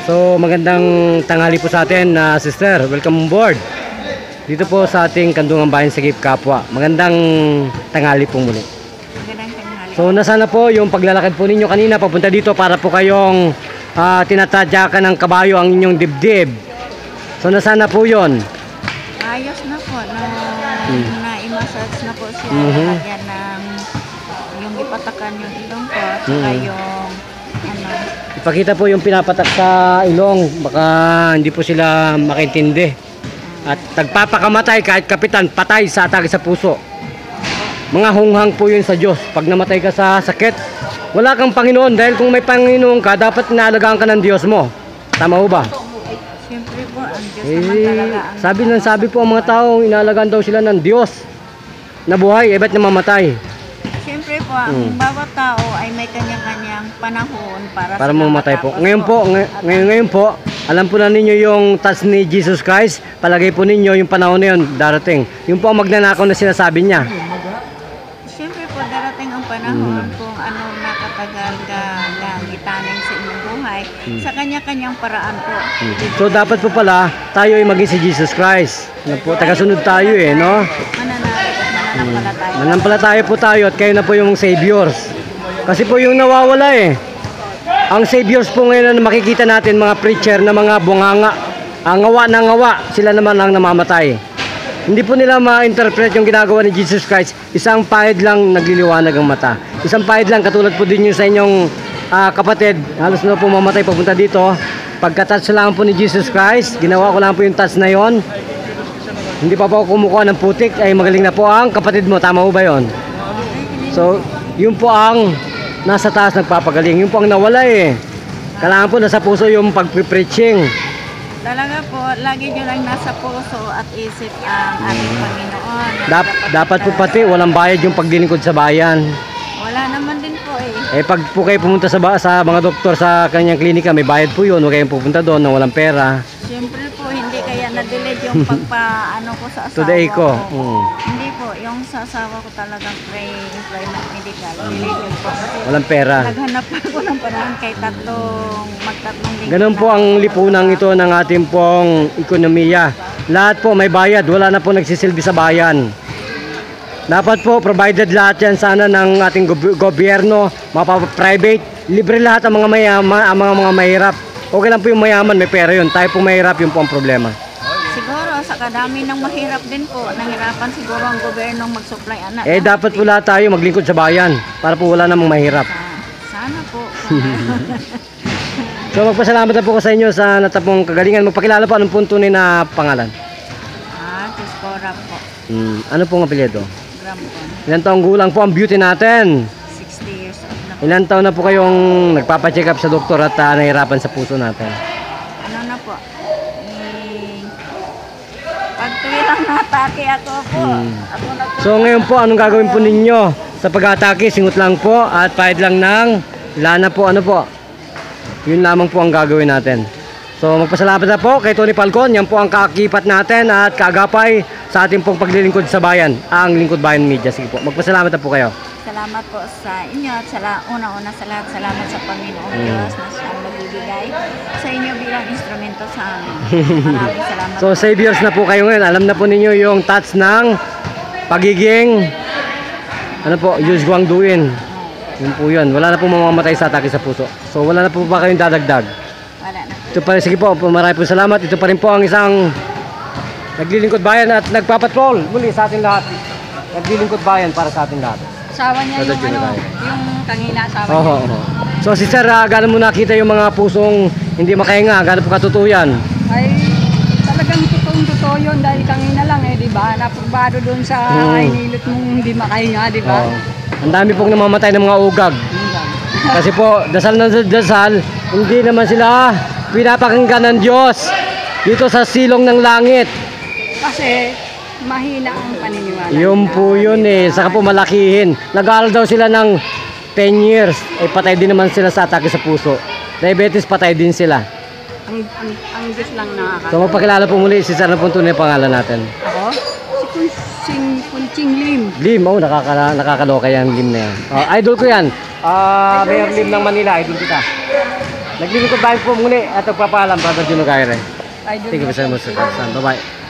So magandang tanghali po sa atin na sister. Welcome on board. Dito po sa ating Kandungan Bayan Sagip Kapwa. Magandang tanghali po muli. Magandang tanghali. So nasana po yung paglalakad po ninyo kanina papunta dito para po kayong tinatadyakan ng kabayo ang inyong dibdib. So nasana po yon? Ayos na po. Na-i-massage na po siya. Lagyan ng yung ipatakan yung ilong ko. Saka yung Ipakita po yung pinapatak sa ilong. Baka hindi po sila makaintindi. At nagpapakamatay kahit kapitan, patay sa atake sa puso. Mga hunghang po yun sa Diyos. Pag namatay ka sa sakit, wala kang Panginoon. Dahil kung may Panginoon ka, dapat inaalagaan ka ng Diyos mo. Tama ho ba? siyempre po, ang Diyos naman talaga. Sabi po ang mga tao, inaalagaan daw sila ng Diyos na buhay, ba't namamatay? Siyempre po, ang bawat tao ay may kanyang-kanyang panahon para mamatay po. Ngayon po, alam po na ninyo yung touch ni Jesus Christ. Palagay po ninyo yung panahon na yun darating. Yung po ang magnanakaw na sinasabi niya. Siyempre po, darating ang panahon kung ano nakatagal ka gitanin sa inyong buhay sa kanya-kanyang paraan po. So dapat po pala tayo ay maging si Jesus Christ. Tagasunod tayo no? Mananampalataya po tayo at kayo na po yung saviors. Kasi po yung nawawala Ang saviors po ngayon na makikita natin, mga preacher na mga bunganga, ngawa na ngawa, sila naman ang namamatay. Hindi po nila ma-interpret yung ginagawa ni Jesus Christ. Isang pahid lang nagliliwanag ang mata. Isang pahid lang, katulad po din yung sa inyong kapatid. Halos na po mamatay papunta dito. Pagka-touch lang po ni Jesus Christ, ginawa ko lang po yung touch na yon. Hindi pa po kumukuha ng putik, ay magaling na po ang kapatid mo. Tama ho ba yun? So, yun po ang nasa taas nagpapagaling. Yun po ang nawala Kailangan po nasa puso yung pag-preaching. Talaga po, lagi nyo lang nasa puso at isip ang ating Panginoon. Dapat po pati walang bayad yung paglilingkod sa bayan. Wala naman din po Pag po kayo pumunta sa mga doktor sa kanyang klinika, may bayad po yun. Huwag kayong pupunta doon na walang pera. Siyempre po, hindi kaya na-delete yung pagpaano ko sa asawa Today ko. Hindi po, yung sa asawa ko talagang pre-employment medical. Delete po. Walang pera. Naghanap ako ng panahon kay magtatlong linggo. Ganun po ang lipunang ito ng ating pong ekonomiya. Lahat po may bayad. Wala na po nagsisilbi sa bayan. Dapat po provided lahat yan sana ng ating gobyerno, private, libre lahat ang mga mahirap. Okay lang po yung mayaman, may pera yun. Tayo po mahirap, yun po ang problema. Siguro sa kadami ng mahirap din po, nahirapan siguro ang gobyernong mag-supply anak. Dapat po lahat tayo maglingkod sa bayan para po wala namang mahirap. Sana po. So magpasalamat na po ko sa inyo sa natapong kagalingan. Magpakilala po anong punto na pangalan? Tiskora po. Ano pong apelyido? Grampon. Ilan taong gulang po ang beauty natin? 60 years old na po. Ilan taon na po kayong nagpapacheck up sa doktor at nahihirapan sa puso natin? Ano na po? Pag tuwilang natake ako po. Ako na po. So ngayon po, anong gagawin po ninyo? Sa pag-atake, singot lang po at pahid lang ng lana po. Ano po? Yun lamang po ang gagawin natin. So magpasalamat na po kay Tony Falcon. Yan po ang kakipat natin at kaagapay sa ating pong paglilingkod sa bayan, ang Lingkod Bayan Media. Sige po, magpasalamat na po kayo. Salamat po sa inyo at una-una sa lahat, salamat sa Panginoong Diyos na siyang nagbibigay sa inyo bilang instrumento sa amin. Maraming salamat. So saviors na po kayo ngayon. Alam na po ninyo yung touch ng pagiging Diyos Guangduin. Yun po yun. Wala na po mamamatay sa atake sa puso. So wala na po ba kayong dadagdag? Wala na. Ito pa rin, sige po, marami po salamat. Ito pa rin po ang isang naglilingkod bayan at nagpapatrol muli sa ating lahat. Naglilingkod bayan para sa ating lahat. Asawa niya yung kanina asawa niya. So sister, gano'n mo nakita yung mga pusong hindi makahinga? Gano'n po katotoo yan? Ay, talagang totoo yun dahil kanina lang di ba? Napagbado doon sa inilot mong hindi makahinga, di ba? Ang dami pong namamatay ng mga ugag. Kasi po, dasal na dasal, hindi naman sila pinapakinggan ng Diyos dito sa silong ng langit. Kasi mahina ang paniniwala. Yun po yun Saka po malakihin. Nag-aaral daw sila ng 10 years. Patay din naman sila sa atake sa puso. Diabetes, patay din sila. Ang Diyos lang nakakatawa. So magpakilala po muli si Sir na po tunay pangalan natin. Ako? Si Kunching Lim. Lim, nakakaloka yan, Lim na yan. Idol ko yan. Mayor Lim ng Manila, idol kita. Naglilingkod tayo po muli at nagpapaalam, Brother Juno Gaire. Ay, doon Thank you na so po much, sila. Bye-bye.